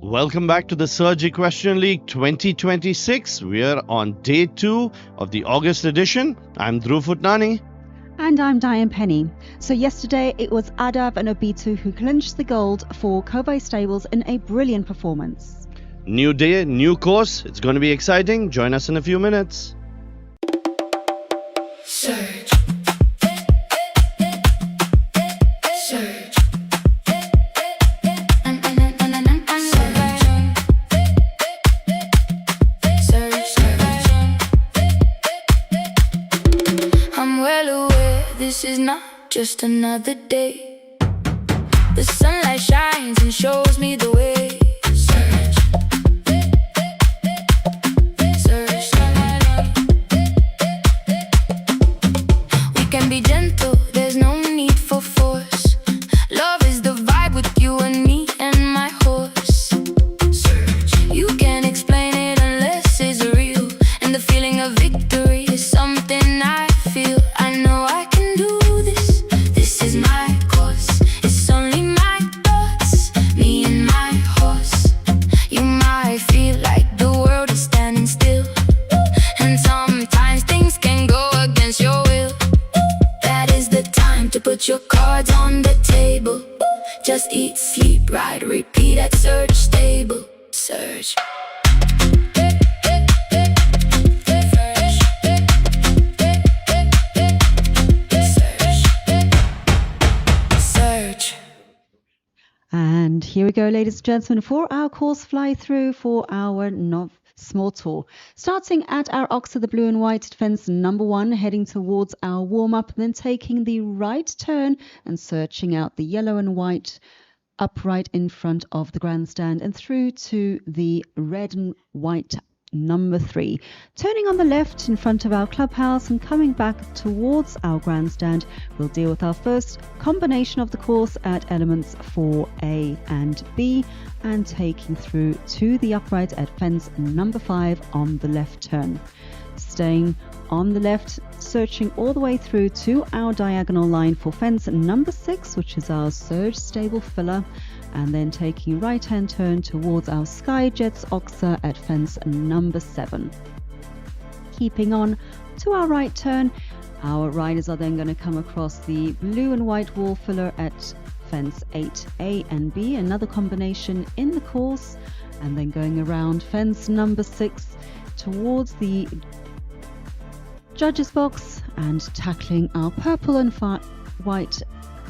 Welcome back to the Surge Equestrian League 2026. We are on day 2 of the August edition. I'm Dhruv Futnani. And I'm Diane Penny. So yesterday it was Aadhav and Obito who clinched the gold for Kovai Stables in a brilliant performance. New day, new course. It's going to be exciting. Join us in a few minutes. Surge. Surge. I'm well aware this is not just another day. The sunlight shines and shows me the way. Surge. Surge. We can be gentle, there's no need for force. Love is the vibe with you and me and my horse. Surge. You can't explain it unless it's real. And the feeling of victory is something I feel. I know I can do this. This is my course. It's only my thoughts, me and my horse. You might feel like the world is standing still, and sometimes things can go against your will. That is the time to put your cards on the table. Just eat, sleep, ride, repeat at Surge Stable. Surge. Surge. And here we go, ladies and gentlemen, for our course fly through for our small tour. Starting at our Oxford, the blue and white fence number 1, heading towards our warm-up, then taking the right turn and searching out the yellow and white upright in front of the grandstand and through to the red and white number 3, turning on the left in front of our clubhouse and coming back towards our grandstand. We'll deal with our first combination of the course at elements 4A and B, and taking through to the upright at fence number 5 on the left turn. Staying on the left, searching all the way through to our diagonal line for fence number 6, which is our Surge Stable filler, and then taking right hand turn towards our Sky Jets Oxer at fence number 7. Keeping on to our right turn, our riders are then going to come across the blue and white wall filler at fence 8A and B, another combination in the course, and then going around fence number 6 towards the judges box and tackling our purple and white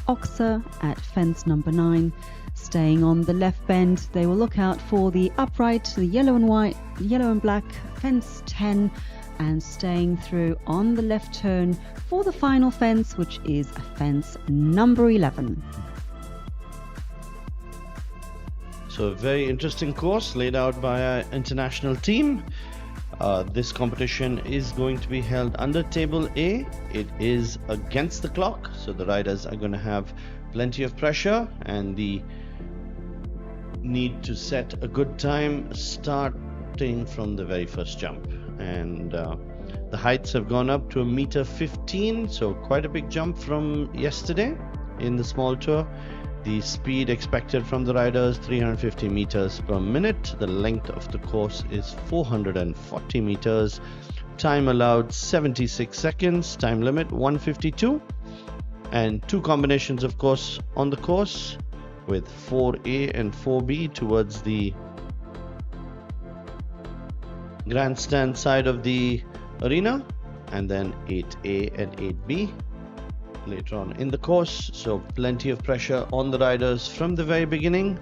Oxer at fence number 9. Staying on the left bend, they will look out for the upright, the yellow and black fence 10, and staying through on the left turn for the final fence, which is fence number 11. So a very interesting course laid out by our international team. This competition is going to be held under table A. It is against the clock, so the riders are going to have plenty of pressure and the need to set a good time starting from the very first jump. And the heights have gone up to 1.15 meters, so quite a big jump from yesterday in the small tour. The speed expected from the riders 350 meters per minute. The length of the course is 440 meters. Time allowed 76 seconds. Time limit 152. And 2 combinations of course on the course, with 4A and 4B towards the grandstand side of the arena, and then 8A and 8B later on in the course. So plenty of pressure on the riders from the very beginning.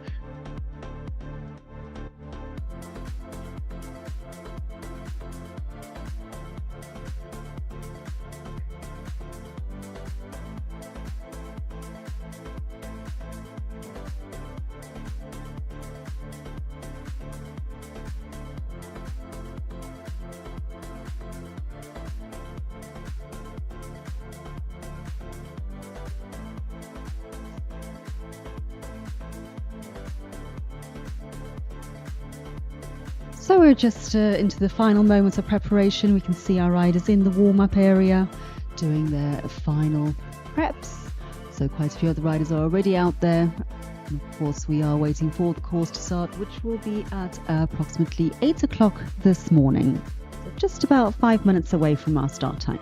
So we're just into the final moments of preparation. We can see our riders in the warm-up area doing their final preps. So quite a few of the riders are already out there And of course, we are waiting for the course to start, which will be at approximately 8 o'clock this morning. So just about 5 minutes away from our start time.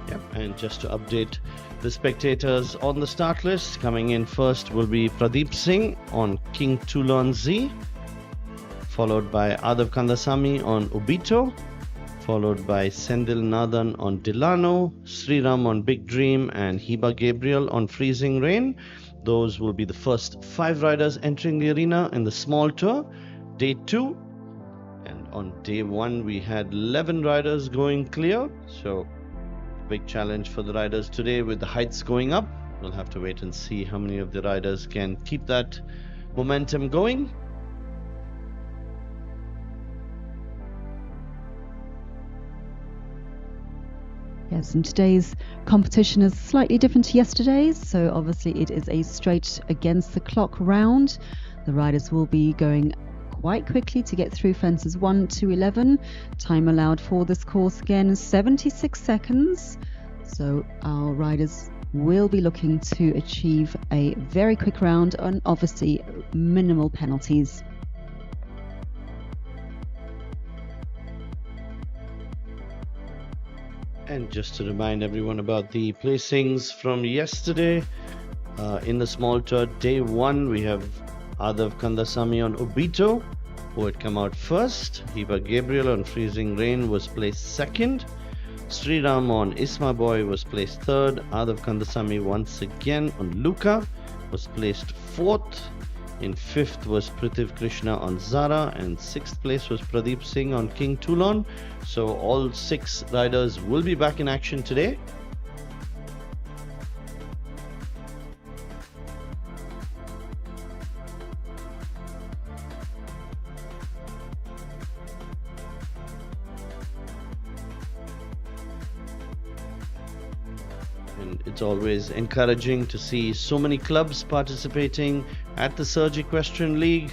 Yep, and just to update the spectators on the start list, coming in first will be Pradeep Singh on King Toulon Z, followed by Aadhav Kandhasamy on Obito, followed by Senthil on Dilano, Sriram on Big Dream, and Hiba Gabriel on Freezing Rain. Those will be the first 5 riders entering the arena in the small tour, day 2. And on day 1, we had 11 riders going clear. So, big challenge for the riders today with the heights going up. We'll have to wait and see how many of the riders can keep that momentum going. Yes, and today's competition is slightly different to yesterday's, so obviously it is a straight against the clock round. The riders will be going quite quickly to get through fences 1 to 11. Time allowed for this course again is 76 seconds. So our riders will be looking to achieve a very quick round and obviously minimal penalties. And just to remind everyone about the placings from yesterday, in the small tour, day 1, we have Aadhav Kandhasamy on Obito, who had come out first. Hiba Gabriel on Freezing Rain was placed second. Sriram on Isma Boy was placed third. Aadhav Kandhasamy once again on Luca was placed fourth. In 5th was Prithiv Krishna on Zara, and 6th place was Pradeep Singh on King Toulon. So all 6 riders will be back in action today. And it's always encouraging to see so many clubs participating at the Surge Equestrian League.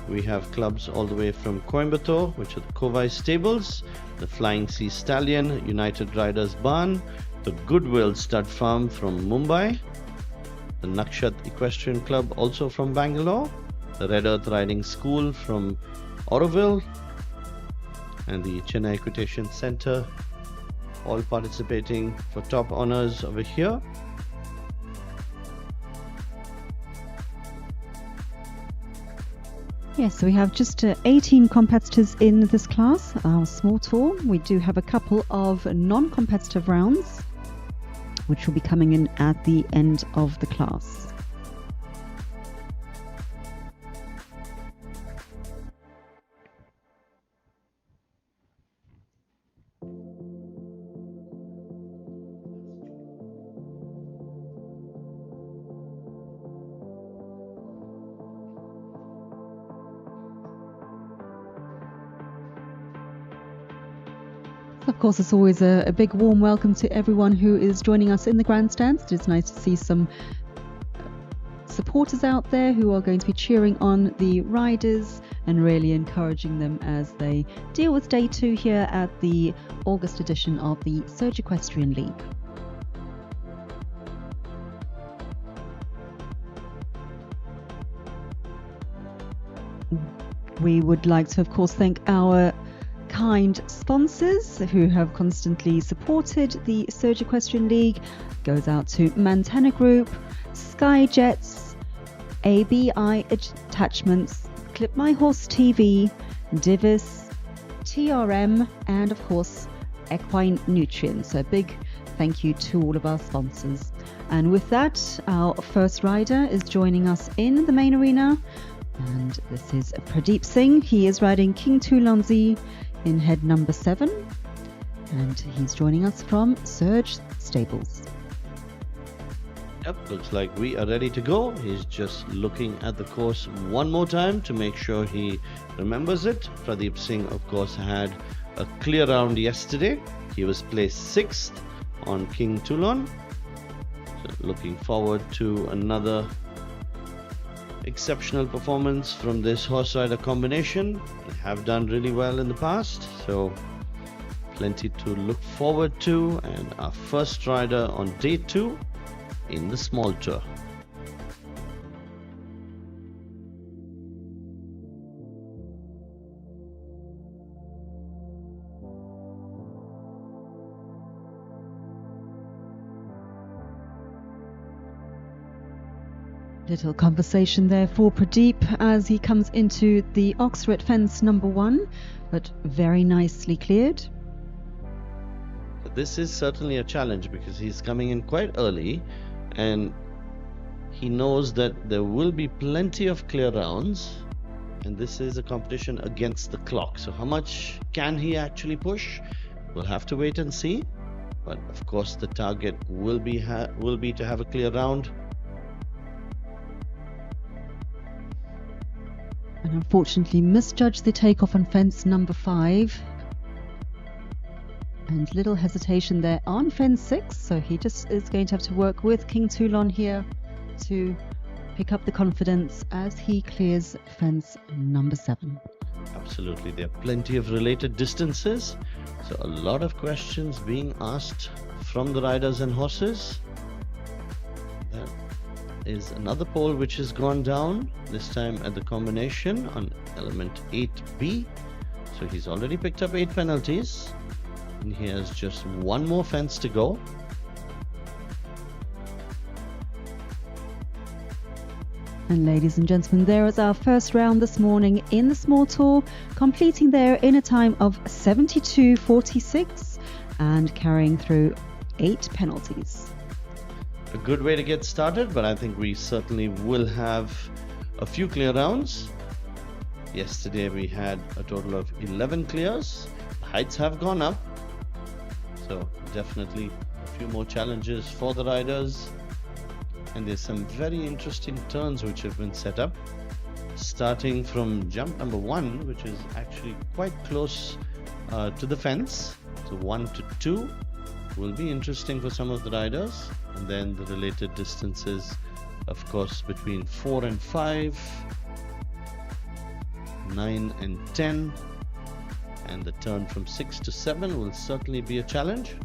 We have clubs all the way from Coimbatore, which are the Kovai Stables, the Flying Sea Stallion, United Riders Barn, the Goodwill Stud Farm from Mumbai, the Nakshat Equestrian Club also from Bangalore, the Red Earth Riding School from Auroville, and the Chennai Equitation Center, all participating for top honors over here. Yes, so we have just 18 competitors in this class, our small tour. We do have a couple of non-competitive rounds, which will be coming in at the end of the class. Of course, it's always a big warm welcome to everyone who is joining us in the grandstands. It is nice to see some supporters out there who are going to be cheering on the riders and really encouraging them as they deal with day 2 here at the August edition of the Surge Equestrian League. We would like to, of course, thank our kind sponsors who have constantly supported the Surge Equestrian League. Goes out to Mantena Group, Skyjets, ABI Attachments, Clip My Horse TV, Divis, TRM, and of course Equine Nutrients. So a big thank you to all of our sponsors. And with that, our first rider is joining us in the main arena, and this is Pradeep Singh. He is riding King Toulon Z in head number 7, and he's joining us from Surge Stables. Yep, looks like we are ready to go. He's just looking at the course one more time to make sure he remembers it. Pradeep Singh, of course, had a clear round yesterday. He was placed 6th on King Toulon. So looking forward to another exceptional performance from this horse rider combination. They have done really well in the past, so plenty to look forward to. And our first rider on day 2 in the small tour. Little conversation there for Pradeep as he comes into the Oxford fence number 1, but very nicely cleared. This is certainly a challenge because he's coming in quite early and he knows that there will be plenty of clear rounds, and this is a competition against the clock. So how much can he actually push? We'll have to wait and see. But of course the target will be to have a clear round. And unfortunately misjudged the takeoff on fence number 5. And little hesitation there on fence 6, so he just is going to have to work with King Toulon here to pick up the confidence as he clears fence number 7. Absolutely, there are plenty of related distances, so a lot of questions being asked from the riders and horses. That is another pole which has gone down, this time at the combination on element 8B. So he's already picked up 8 penalties and he has just one more fence to go. And ladies and gentlemen, there is our first round this morning in the small tour, completing there in a time of 72.46 and carrying through 8 penalties. A good way to get started, but I think we certainly will have a few clear rounds. Yesterday we had a total of 11 clears. The heights have gone up, so definitely a few more challenges for the riders. And there's some very interesting turns which have been set up, starting from jump number 1, which is actually quite close to the fence. So 1 to 2 will be interesting for some of the riders, and then the related distances, of course, between 4 and 5, 9 and 10, and the turn from 6 to 7 will certainly be a challenge.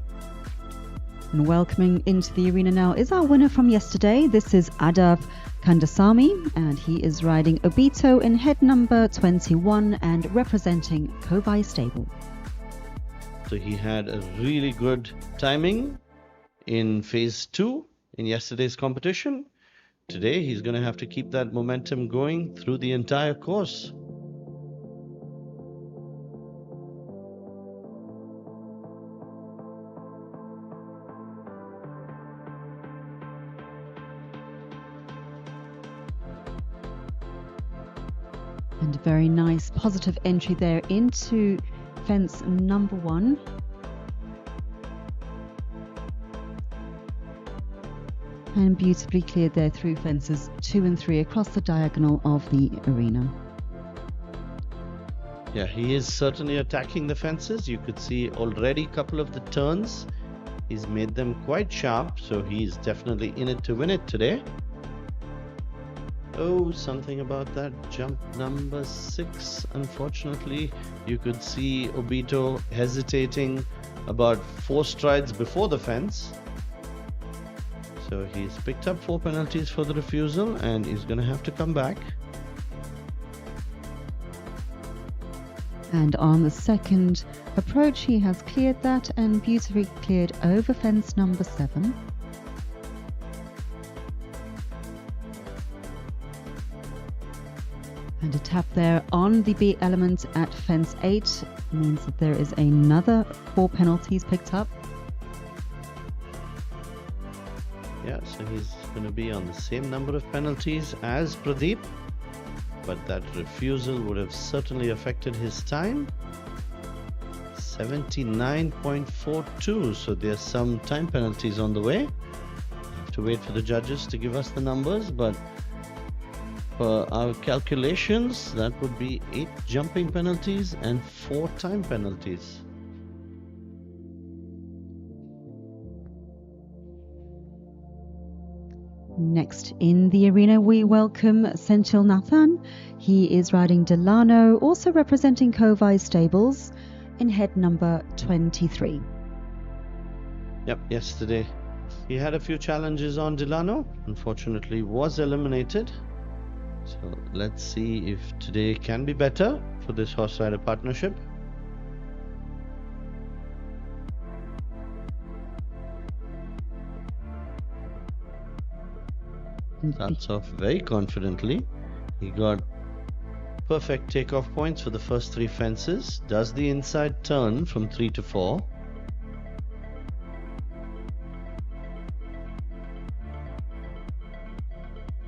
And welcoming into the arena now is our winner from yesterday. This is Aadhav Kandhasamy, and he is riding Obito in head number 21 and representing Kovai Stable. So he had a really good timing in phase 2 in yesterday's competition. Today he's going to have to keep that momentum going through the entire course. And a very nice positive entry there into fence number 1. And beautifully cleared there through fences 2 and 3 across the diagonal of the arena. Yeah, he is certainly attacking the fences. You could see already a couple of the turns. He's made them quite sharp, so he's definitely in it to win it today. Oh, something about that jump number 6. Unfortunately, you could see Obito hesitating about 4 strides before the fence. So he's picked up 4 penalties for the refusal and he's going to have to come back. And on the second approach, he has cleared that and beautifully cleared over fence number 7. And a tap there on the B element at fence 8 means that there is another 4 penalties picked up. Yeah, so he's going to be on the same number of penalties as Pradeep, but that refusal would have certainly affected his time. 79.42, so there's some time penalties on the way. Have to wait for the judges to give us the numbers, but for our calculations, that would be 8 jumping penalties and 4 time penalties. Next in the arena, we welcome Senthil Nathan. He is riding Dilano, also representing Kovai Stables, in head number 23. Yep, yesterday he had a few challenges on Dilano. Unfortunately, was eliminated. So let's see if today can be better for this horse rider partnership. Starts off very confidently. He got perfect takeoff points for the first 3 fences. Does the inside turn from 3 to 4.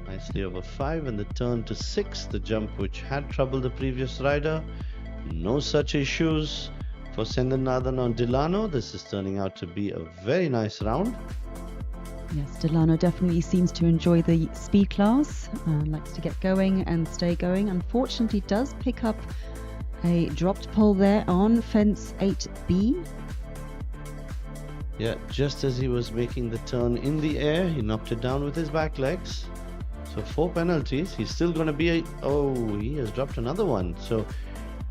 Nicely over 5, and the turn to 6, the jump which had troubled the previous rider. No such issues for Senthil on Dilano. This is turning out to be a very nice round. Yes, Dilano definitely seems to enjoy the speed class, likes to get going and stay going. Unfortunately, does pick up a dropped pole there on fence 8B. Yeah, just as he was making the turn in the air, he knocked it down with his back legs. So 4 penalties. He's still going to be he has dropped another one. So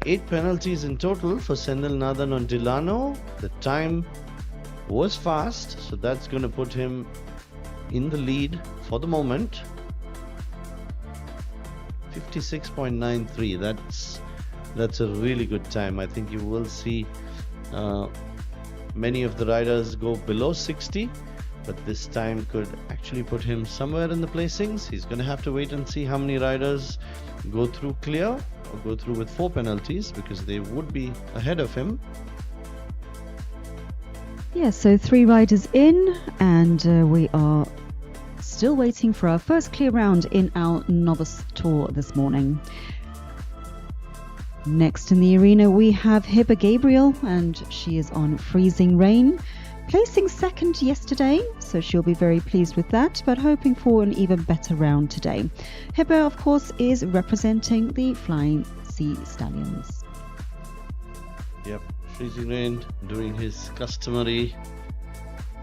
8 penalties in total for Senthil on Dilano. The time was fast, so that's going to put him in the lead for the moment. 56.93. That's a really good time. I think you will see many of the riders go below 60, but this time could actually put him somewhere in the placings. He's going to have to wait and see how many riders go through clear or go through with 4 penalties, because they would be ahead of him. Yeah, so 3 riders in, and we are still waiting for our first clear round in our novice tour this morning. Next in the arena we have Hiba Gabriel, and she is on freezing rain, placing second yesterday, so she'll be very pleased with that, but hoping for an even better round today. Hiba, of course, is representing the Flying Sea Stallions. Yep, freezing rain, doing his customary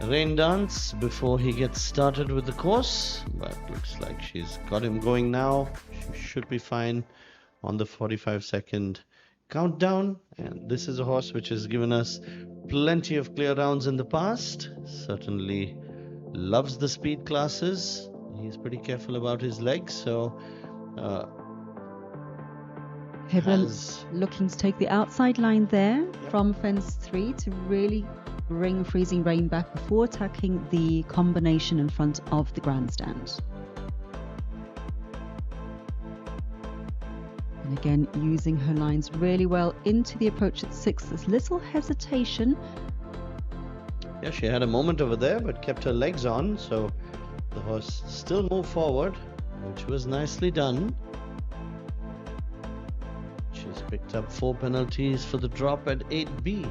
rain dance before he gets started with the course, but looks like she's got him going now. She should be fine on the 45-second countdown, and this is a horse which has given us plenty of clear rounds in the past. Certainly loves the speed classes. He's pretty careful about his legs, so Hiba looking to take the outside line there from fence 3 to really bring freezing rain back before attacking the combination in front of the grandstand. And again, using her lines really well into the approach at 6. There's little hesitation. Yeah, she had a moment over there, but kept her legs on, so the horse still moved forward, which was nicely done. She's picked up 4 penalties for the drop at 8B.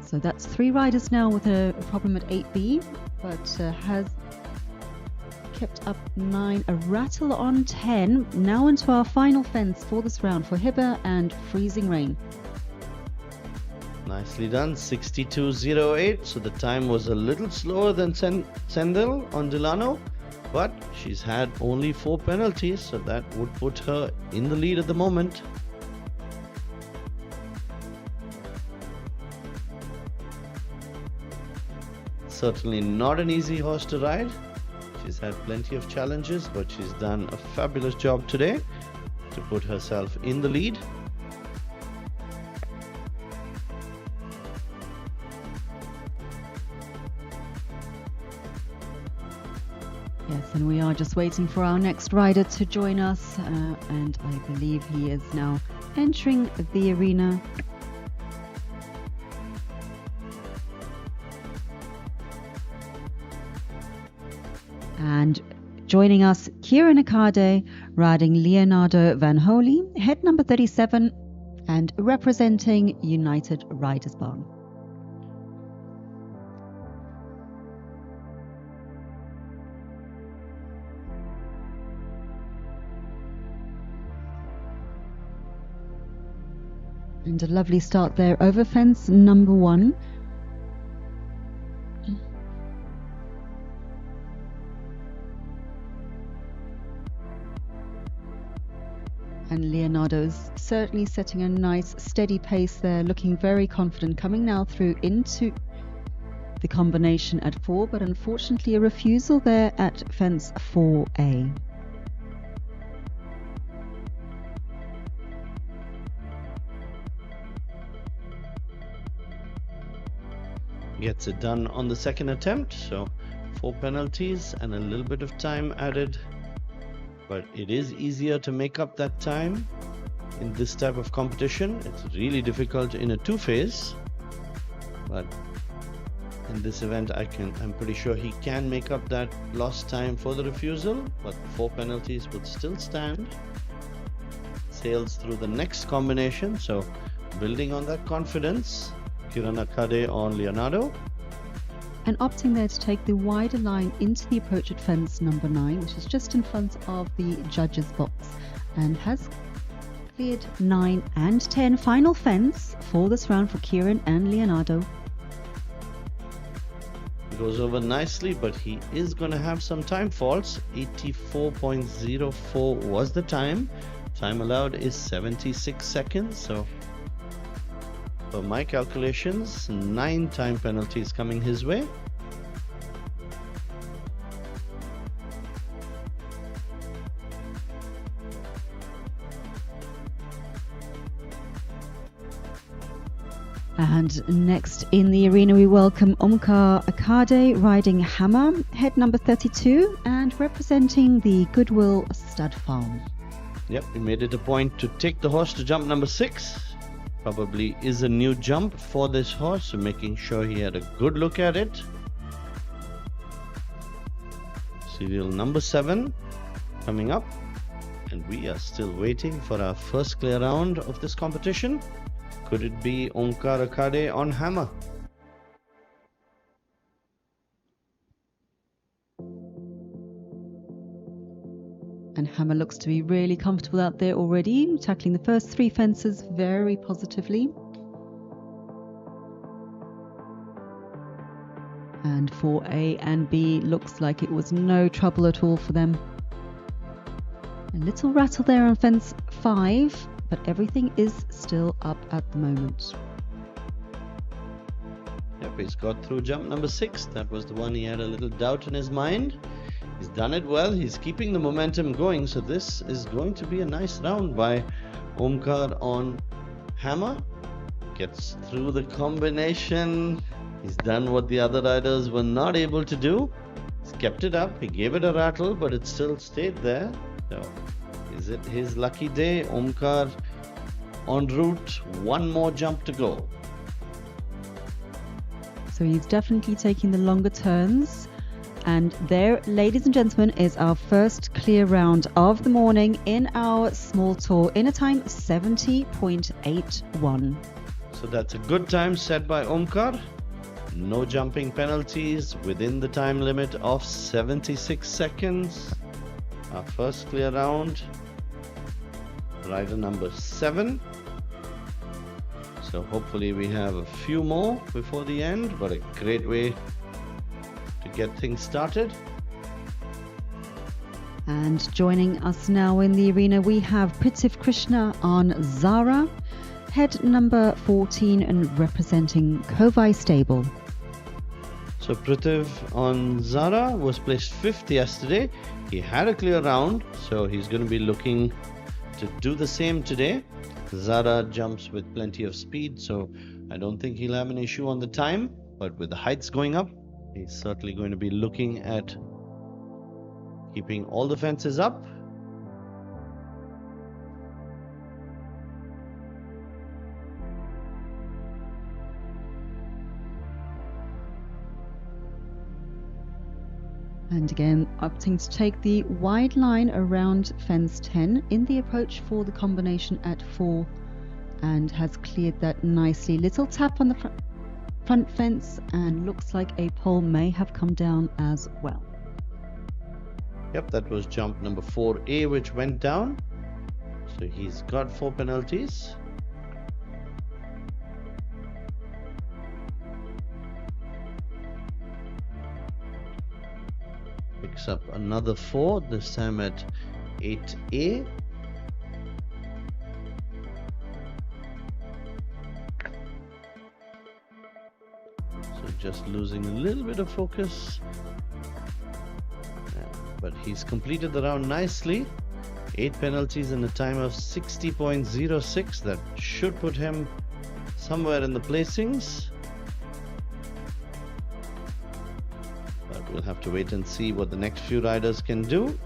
So that's 3 riders now with a problem at 8B, but has kept up 9, a rattle on 10. Now into our final fence for this round for Hiba and freezing rain. Nicely done, 62.08. So the time was a little slower than Senthil on Dilano, but she's had only 4 penalties, so that would put her in the lead at the moment. Certainly not an easy horse to ride. She's had plenty of challenges, but she's done a fabulous job today to put herself in the lead. Yes, and we are just waiting for our next rider to join us, and I believe he is now entering the arena. And joining us, Kiran Akhade, riding Leonardo van Holli, head number 37, and representing United Riders Barn. And a lovely start there over fence number 1. And Leonardo is certainly setting a nice steady pace there, looking very confident, coming now through into the combination at 4, but unfortunately a refusal there at fence 4A. Gets it done on the second attempt, so 4 penalties and a little bit of time added but it is easier to make up that time in this type of competition. It's really difficult in a two-phase, but in this event I'm pretty sure he can make up that lost time for the refusal, but 4 penalties would still stand. Sails through the next combination, so building on that confidence. Kiran Akhade on Leonardo. And opting there to take the wider line into the approach at fence number 9, which is just in front of the judges box, and has cleared 9 and 10. Final fence for this round for Kiran and Leonardo. Goes over nicely, but he is going to have some time faults. 84.04 was the time. Time allowed is 76 seconds, so for my calculations, 9 time penalties coming his way. And next in the arena we welcome Omkar Akhade riding Hammer, head number 32, and representing the Goodwill Stud Farm. Yep, he made it a point to take the horse to jump number 6. Probably is a new jump for this horse, so making sure he had a good look at it. Serial number 7 coming up, and we are still waiting for our first clear round of this competition. Could it be Omkar Akhade on Hammer? And Hammer looks to be really comfortable out there already, tackling the first 3 fences very positively. And for A and B, looks like it was no trouble at all for them. A little rattle there on fence 5, but everything is still up at the moment. Yep, he's got through jump number 6. That was the one he had a little doubt in his mind. He's done it well. He's keeping the momentum going, so this is going to be a nice round by Omkar on Hammer. Gets through the combination. He's done what the other riders were not able to do. He's kept it up. He gave it a rattle, but it still stayed there. So, is it his lucky day? Omkar en route. One more jump to go. So he's definitely taking the longer turns. And there, ladies and gentlemen, is our first clear round of the morning in our small tour in a time of 70.81. So that's a good time set by Omkar. No jumping penalties within the time limit of 76 seconds. Our first clear round. Rider number 7. So hopefully we have a few more before the end, but a great way to get things started. And joining us now in the arena we have Prithiv Krishna on Zara, head number 14 and representing Kovai Stable. So Prithiv on Zara was placed 5th yesterday. He had a clear round, so he's going to be looking to do the same today. Zara jumps with plenty of speed, so I don't think he'll have an issue on the time, but with the heights going up, he's certainly going to be looking at keeping all the fences up. And again, opting to take the wide line around fence 10 in the approach for the combination at 4, and has cleared that nicely. Little tap on the front fence, and looks like a pole may have come down as well. Yep, that was jump number 4A which went down. So he's got 4 penalties. Picks up another 4, this time at 8A. So just losing a little bit of focus. But he's completed the round nicely. 8 penalties in a time of 60.06. That should put him somewhere in the placings. But we'll have to wait and see what the next few riders can do.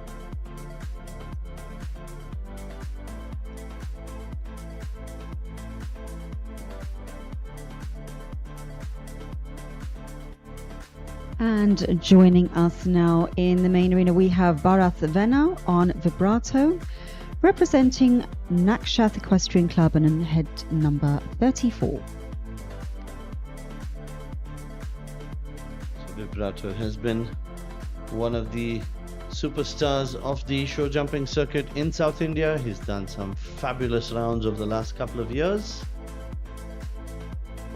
And joining us now in the main arena, we have Bharath Venna on Vibrato, representing Nakshath Equestrian Club and in head number 34. So Vibrato has been one of the superstars of the show jumping circuit in South India. He's done some fabulous rounds over the last couple of years.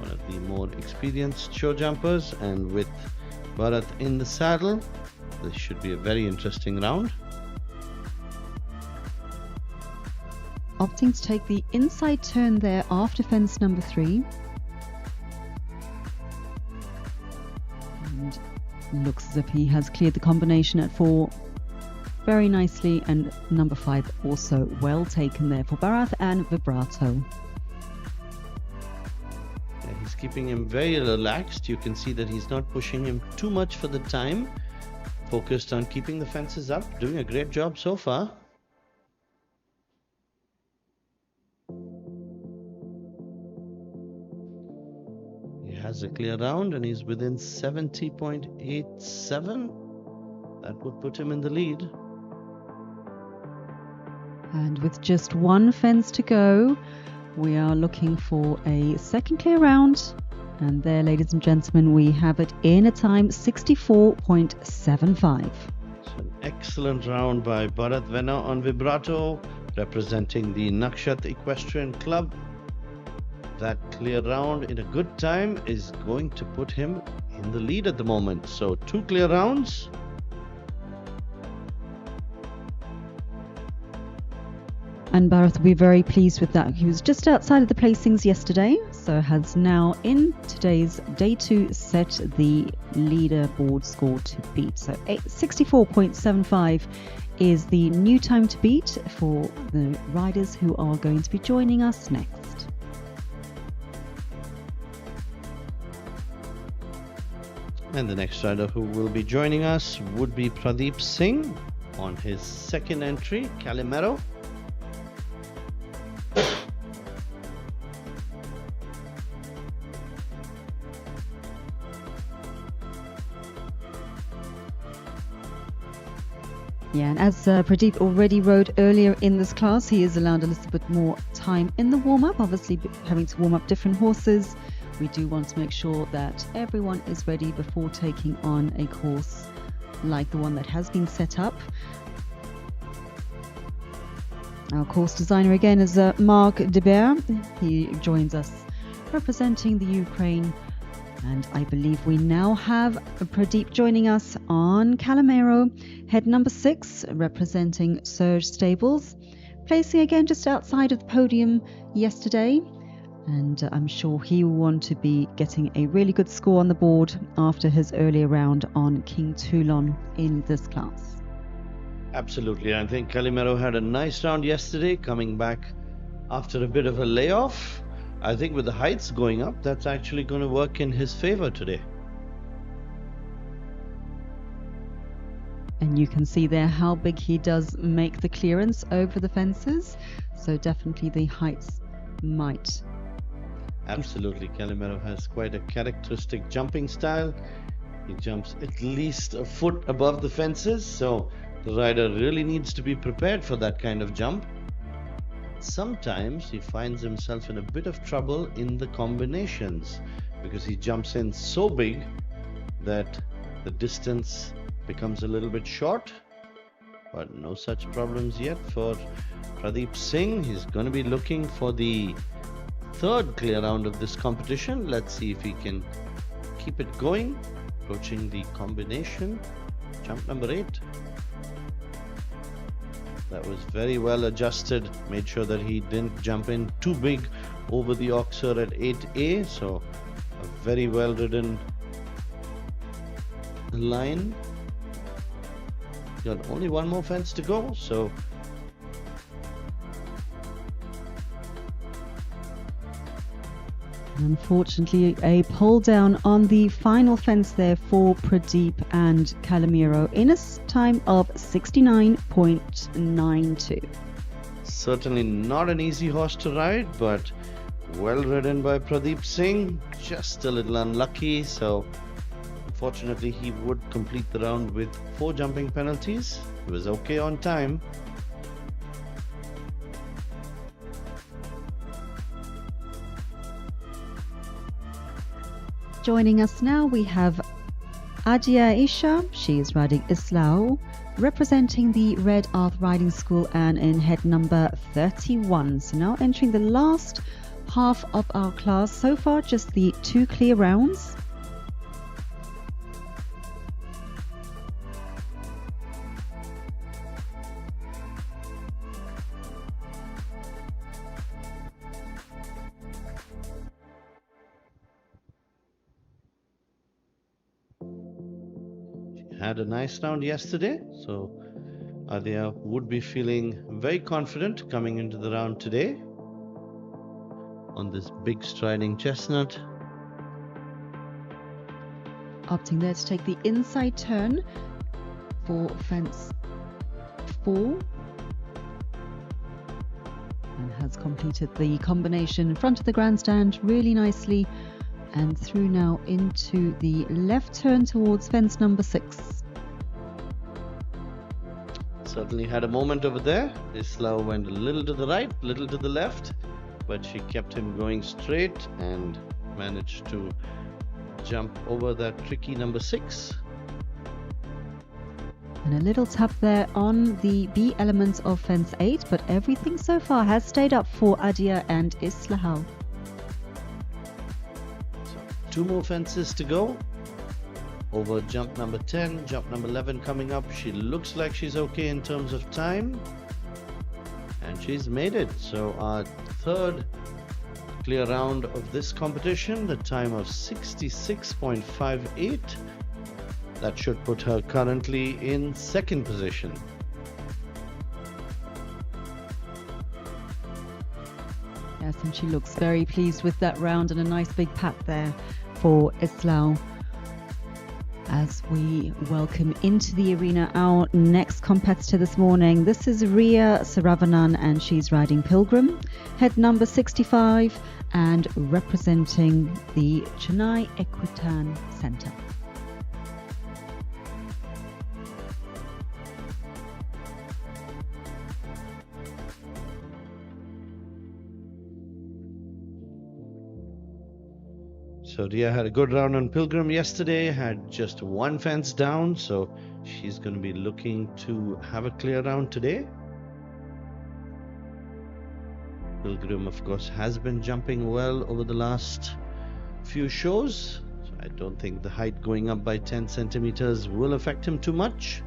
One of the more experienced show jumpers, and with Bharath in the saddle, this should be a very interesting round. Opting to take the inside turn there after fence number 3. And looks as if he has cleared the combination at 4 very nicely, and number 5 also well taken there for Bharath and Vibrato. Yeah, he's keeping him very relaxed. You can see that he's not pushing him too much for the time. Focused on keeping the fences up. Doing a great job so far. He has a clear round and he's within 70.87. That would put him in the lead. And with just one fence to go, we are looking for a second clear round. And there, ladies and gentlemen, we have it in a time 64.75. So an excellent round by Bharath Venna on Vibrato, representing the Nakshath Equestrian Club. That clear round in a good time is going to put him in the lead at the moment. So 2 clear rounds. And Bharath will be very pleased with that. He was just outside of the placings yesterday, so has now in today's day 2 set the leaderboard score to beat. So 64.75 is the new time to beat for the riders who are going to be joining us next. And the next rider who will be joining us would be Pradeep Singh on his second entry, Calimero. Yeah, and as Pradeep already rode earlier in this class, he is allowed a little bit more time in the warm-up, obviously having to warm up different horses. We do want to make sure that everyone is ready before taking on a course like the one that has been set up. Our course designer again is Marc Debert. He joins us representing the Ukraine. And I believe we now have Pradeep joining us on Calimero, head number 6, representing Surge Stables, placing again just outside of the podium yesterday. And I'm sure he will want to be getting a really good score on the board after his earlier round on King Toulon in this class. Absolutely. I think Calimero had a nice round yesterday, coming back after a bit of a layoff. I think with the heights going up, that's actually going to work in his favor today. And you can see there how big he does make the clearance over the fences. So definitely the heights might. Absolutely. Calimero has quite a characteristic jumping style. He jumps at least a foot above the fences. So the rider really needs to be prepared for that kind of jump. Sometimes he finds himself in a bit of trouble in the combinations because he jumps in so big that the distance becomes a little bit short. But no such problems yet for Pradeep Singh. He's going to be looking for the 3rd clear round of this competition. Let's see if he can keep it going. Approaching the combination. Jump number 8. That was very well adjusted. Made sure that he didn't jump in too big over the oxer at 8A. So a very well ridden line. Got only one more fence to go. So unfortunately, a pull down on the final fence there for Pradeep and Calimero in a time of 69.92. certainly not an easy horse to ride, but well ridden by Pradeep Singh. Just a little unlucky, so Unfortunately, he would complete the round with 4 jumping penalties. He was okay on time. Joining us now, we have Aadya Esha. She is riding Islao, representing the Red Earth Riding School and in head number 31. So now entering the last half of our class. So far, just the 2 clear rounds. Had a nice round yesterday, so Aadya would be feeling very confident coming into the round today on this big striding chestnut. Opting there to take the inside turn for fence 4. And has completed the combination in front of the grandstand really nicely. And through now into the left turn towards fence number 6. Certainly had a moment over there. Islao went a little to the right, little to the left, but she kept him going straight and managed to jump over that tricky number 6. And a little tap there on the B element of fence 8, but everything so far has stayed up for Aadya and Islao. 2 more fences to go. Over jump number 10, jump number 11 coming up. She looks like she's okay in terms of time. And she's made it. So our 3rd clear round of this competition, the time of 66.58. That should put her currently in 2nd position. Yes, and she looks very pleased with that round, and a nice big pat there for Islao. As we welcome into the arena our next competitor this morning. This is Riya Saravanan, and she's riding Pilgrim, head number 65, and representing the Chennai Equestrian Centre. So Riya had a good round on Pilgrim yesterday, had just 1 fence down, so she's going to be looking to have a clear round today. Pilgrim, of course, has been jumping well over the last few shows, so I don't think the height going up by 10 centimeters will affect him too much.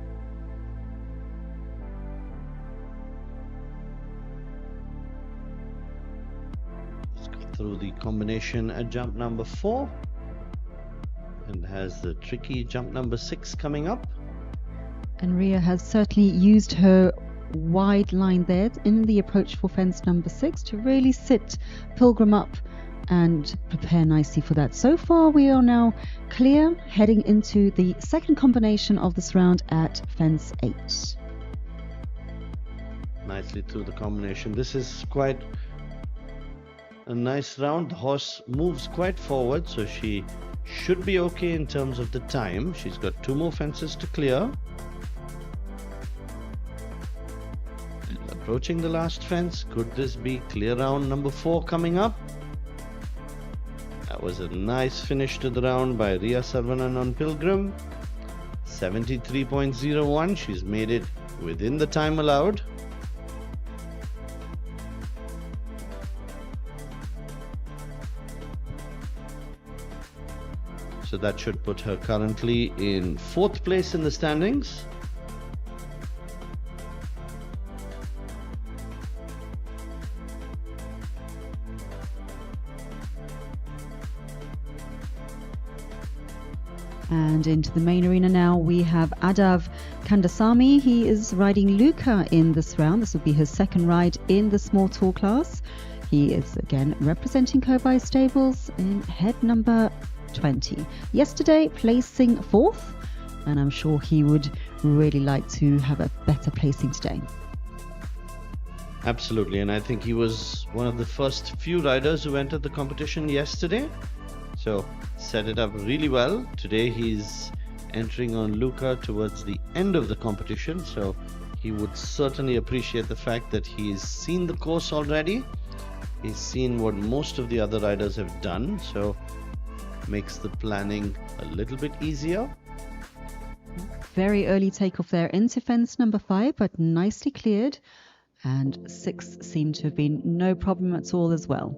Through the combination at jump number 4, and has the tricky jump number 6 coming up. And Riya has certainly used her wide line there in the approach for fence number 6 to really sit Pilgrim up and prepare nicely for that. So far we are now clear, heading into the 2nd combination of this round at fence 8. Nicely through the combination. This is quite a nice round. The horse moves quite forward, so she should be okay in terms of the time. She's got 2 more fences to clear. And approaching the last fence. Could this be clear round number 4 coming up? That was a nice finish to the round by Riya Saravanan on Pilgrim. 73.01. She's made it within the time allowed. So that should put her currently in 4th place in the standings. And into the main arena now we have Aadhav Kandhasamy. He is riding Luca in this round. This will be his 2nd ride in the small tour class. He is again representing Kobai Stables in head number 20. Yesterday placing 4th, and I'm sure he would really like to have a better placing today. Absolutely, and I think he was one of the first few riders who entered the competition yesterday. So set it up really well. Today he's entering on Luca towards the end of the competition, so he would certainly appreciate the fact that he's seen the course already. He's seen what most of the other riders have done, so makes the planning a little bit easier. Very early takeoff there into fence number 5, but nicely cleared. And 6 seemed to have been no problem at all as well.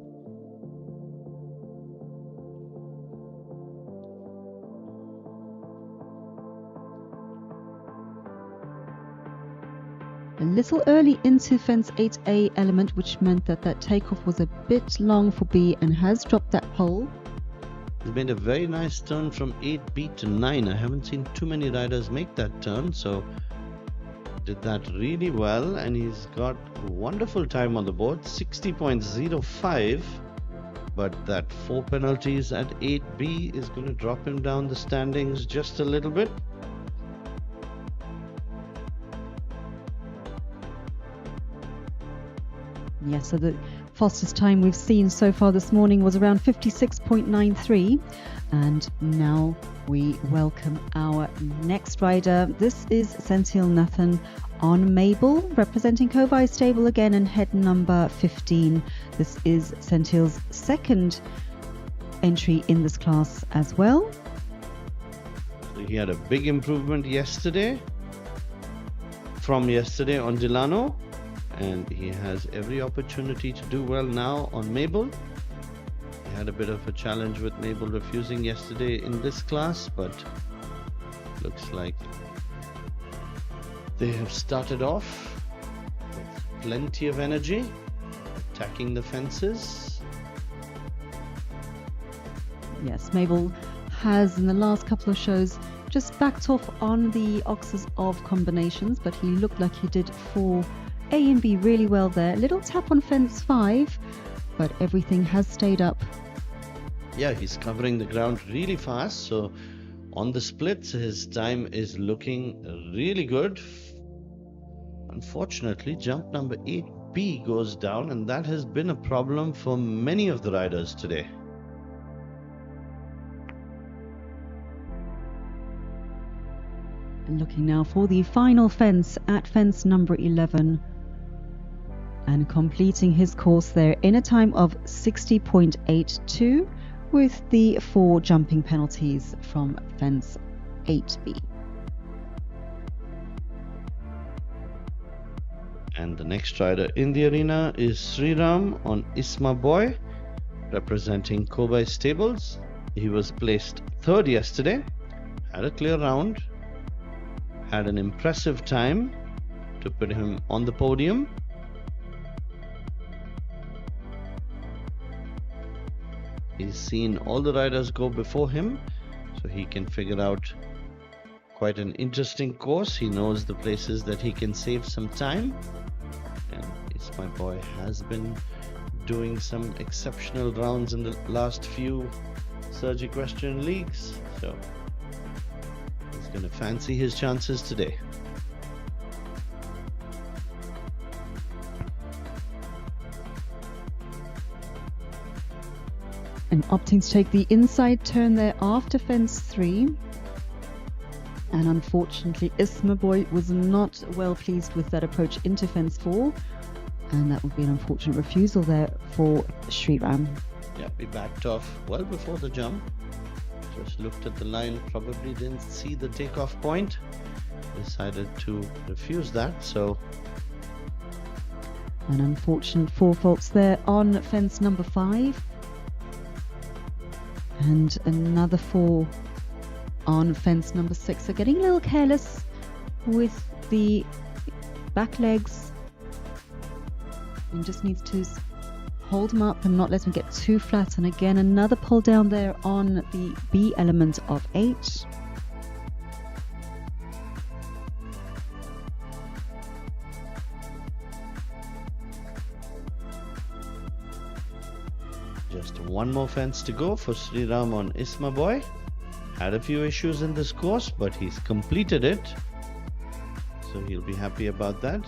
A little early into fence 8A element, which meant that that takeoff was a bit long for B and has dropped that pole. He's made a very nice turn from 8B to 9. I haven't seen too many riders make that turn, so did that really well, and he's got a wonderful time on the board, 60.05, but that 4 penalties at 8B is going to drop him down the standings just a little bit. Yeah, so the fastest time we've seen so far this morning was around 56.93, and now we welcome our next rider. This is Senthil Nathan on Mabel, representing Kovai Stable again, and head number 15. This is Senthil's second entry in this class as well. So he had a big improvement from yesterday on Dilano, and he has every opportunity to do well now on Mabel. He had a bit of a challenge with Mabel refusing yesterday in this class, but looks like they have started off with plenty of energy, attacking the fences. Yes, Mabel has in the last couple of shows just backed off on the oxes of combinations, but he looked like he did for A and B really well there. Little tap on fence 5, but everything has stayed up. Yeah, he's covering the ground really fast, so on the splits his time is looking really good. Unfortunately, jump number 8B goes down, and that has been a problem for many of the riders today. And looking now for the final fence at fence number 11, and completing his course there in a time of 60.82 with the 4 jumping penalties from fence 8B. And the next rider in the arena is Sriram on Isma Boy, representing Kovai Stables. He was placed 3rd yesterday, had a clear round, had an impressive time to put him on the podium. He's seen all the riders go before him, so he can figure out quite an interesting course. He knows the places that he can save some time, and Isma Boy has been doing some exceptional rounds in the last few Surge Equestrian leagues, so he's going to fancy his chances today. And opting to take the inside turn there after fence 3. And unfortunately, Isma Boy was not well pleased with that approach into fence 4. And that would be an unfortunate refusal there for Sriram. Yeah, he backed off well before the jump. Just looked at the line, probably didn't see the takeoff point. Decided to refuse that, so An unfortunate 4 faults there on fence number 5. And another 4 on fence number 6. So getting a little careless with the back legs, and just needs to hold them up and not let them get too flat. And again, another pull down there on the B element of 8. just one more fence to go for Sriram on Isma Boy. Had a few issues in this course, but he's completed it, so he'll be happy about that.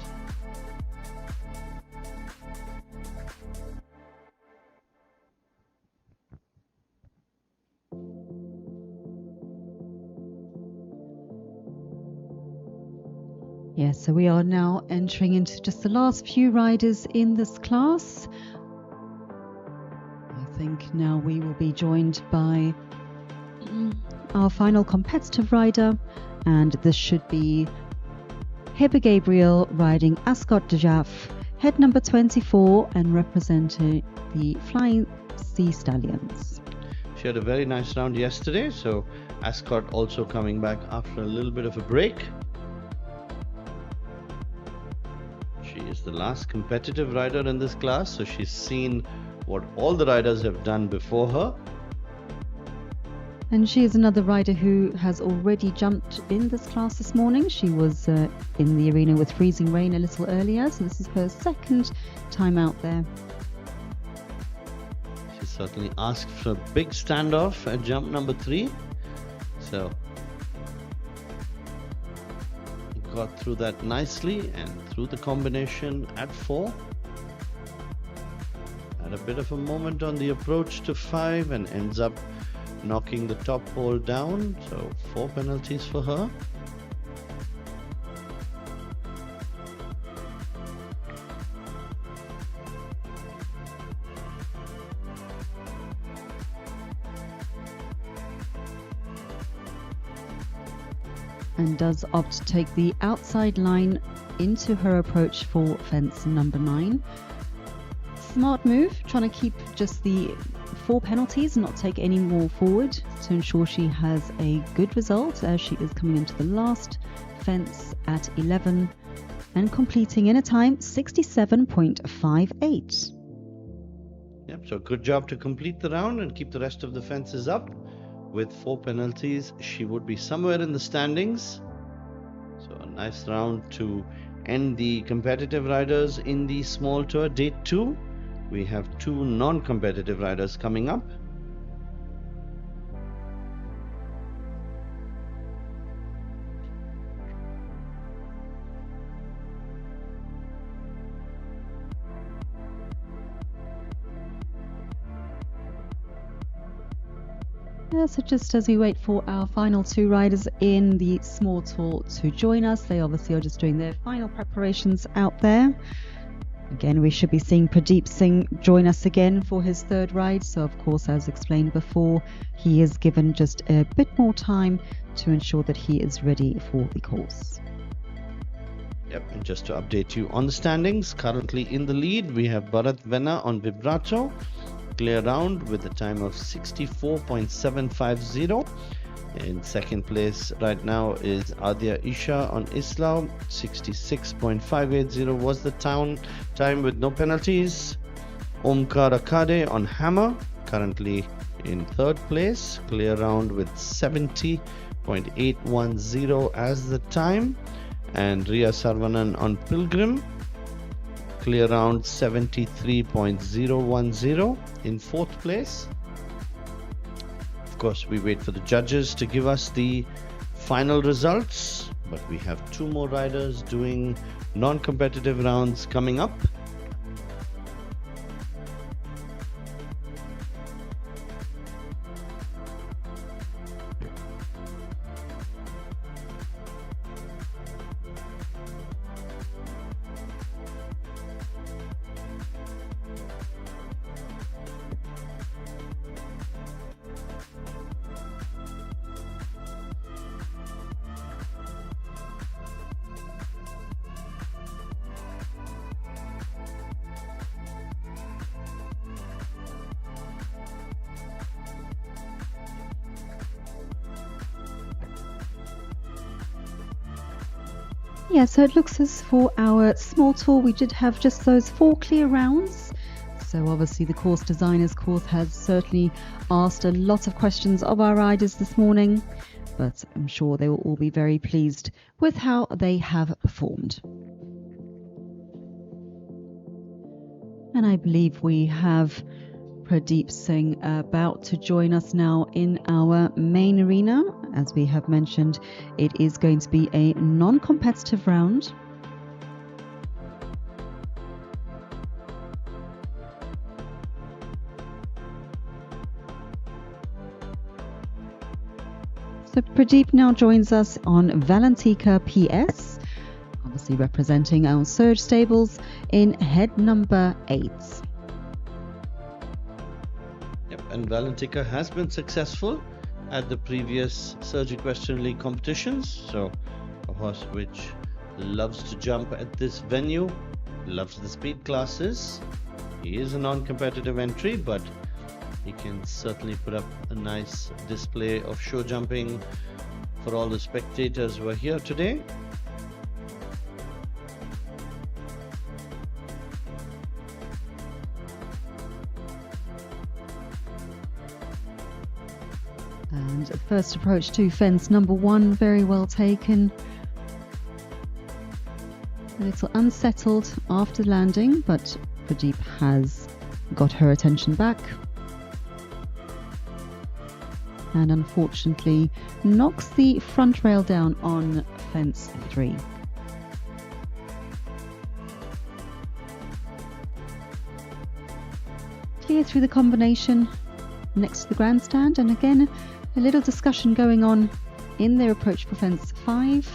So we are now entering into just the last few riders in this class. I think now we will be joined by our final competitive rider, and this should be Hiba Gabriel riding Ascot de Jaff, head number 24 and representing the Flying Sea Stallions. She had a very nice round yesterday, so Ascot also coming back after a little bit of a break. She is the last competitive rider in this class, so she's seen what all the riders have done before her. And she is another rider who has already jumped in this class this morning. She was in the arena with freezing rain a little earlier, so this is her second time out there. She certainly asked for a big standoff at jump number 3. So got through that nicely and through the combination at 4. Had a bit of a moment on the approach to 5 and ends up knocking the top pole down. So 4 penalties for her. And does opt to take the outside line into her approach for fence number 9. Smart move, trying to keep just the 4 penalties and not take any more forward to ensure she has a good result as she is coming into the last fence at 11 and completing in a time 67.58. Yep, so good job to complete the round and keep the rest of the fences up. With 4 penalties, she would be somewhere in the standings. So a nice round to end the competitive riders in the small tour day 2. We have 2 non-competitive riders coming up. Yeah, so just as we wait for our final 2 riders in the small tour to join us, they obviously are just doing their final preparations out there. Again, we should be seeing Pradeep Singh join us again for his 3rd ride. So of course, as explained before, he is given just a bit more time to ensure that he is ready for the course. Yep, and just to update you on the standings, currently in the lead we have Bharath Venna on Vibrato. Clear round with a time of 64.750. In second place right now is Aadya Esha on Islao. 66.580 was the time with no penalties. Omkar Akhade on Hammer, currently in 3rd place. Clear round with 70.810 as the time. And Riya Saravanan on Pilgrim. Clear round 73.010 in 4th place. Of course, we wait for the judges to give us the final results, but we have 2 more riders doing non-competitive rounds coming up. Yeah, so it looks as for our small tour, we did have just those 4 clear rounds. So obviously the course designers course has certainly asked a lot of questions of our riders this morning, but I'm sure they will all be very pleased with how they have performed. And I believe we have Pradeep Singh about to join us now in our main arena. As we have mentioned, it is going to be a non-competitive round. So Pradeep now joins us on Valentika PS. obviously representing our Surge stables in head number 8. Yep, and Valentika has been successful at the previous Surge Equestrian League competitions. So a horse which loves to jump at this venue, loves the speed classes. He is a non-competitive entry, but he can certainly put up a nice display of show jumping for all the spectators who are here today. And the first approach to fence number 1, very well taken. A little unsettled after landing, but Pradeep has got her attention back. And unfortunately knocks the front rail down on fence 3. Clear through the combination next to the grandstand, and again a little discussion going on in their approach for fence 5.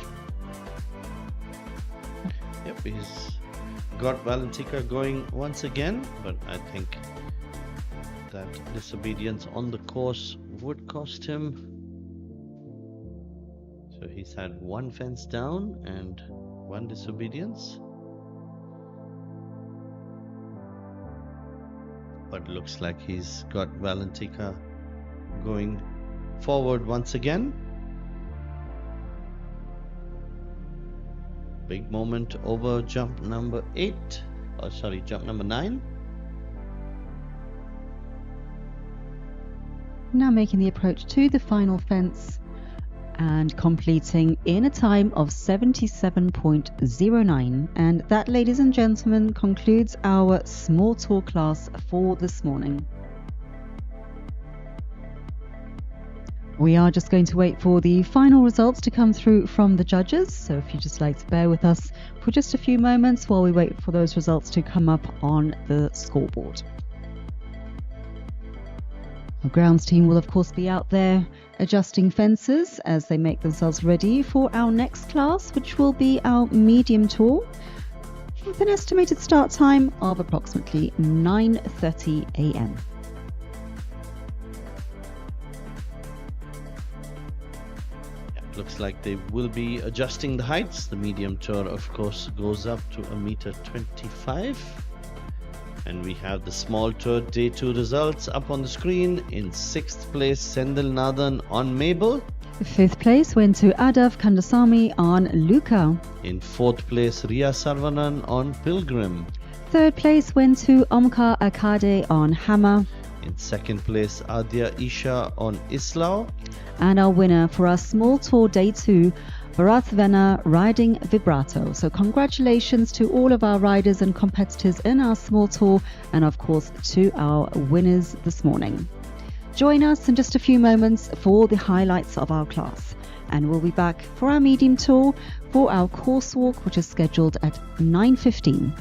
Yep, he's got Valentika going once again, but I think that disobedience on the course would cost him. So he's had 1 fence down and 1 disobedience. But looks like he's got Valentika going forward once again. Big moment over jump number 9. Now making the approach to the final fence and completing in a time of 77.09. And that, ladies and gentlemen, concludes our small tour class for this morning. We are just going to wait for the final results to come through from the judges, so if you'd just like to bear with us for just a few moments while we wait for those results to come up on the scoreboard. Our grounds team will of course be out there adjusting fences as they make themselves ready for our next class, which will be our medium tour, with an estimated start time of approximately 9:30 a.m. Looks like they will be adjusting the heights. The medium tour of course goes up to 1.25 m. And we have the small tour day 2 results up on the screen. In 6th place, Senthil on Mabel. 5th place went to Aadhav Kandhasamy on Luca. In 4th place, Riya Saravanan on Pilgrim. 3rd place went to Omkar Akhade on Hammer. In 2nd place, Aadya Esha on Islao. And our winner for our small tour day 2, Bharath Venna riding Vibrato. So congratulations to all of our riders and competitors in our small tour, and of course to our winners this morning. Join us in just a few moments for the highlights of our class, and we'll be back for our medium tour for our course walk, which is scheduled at 9:15.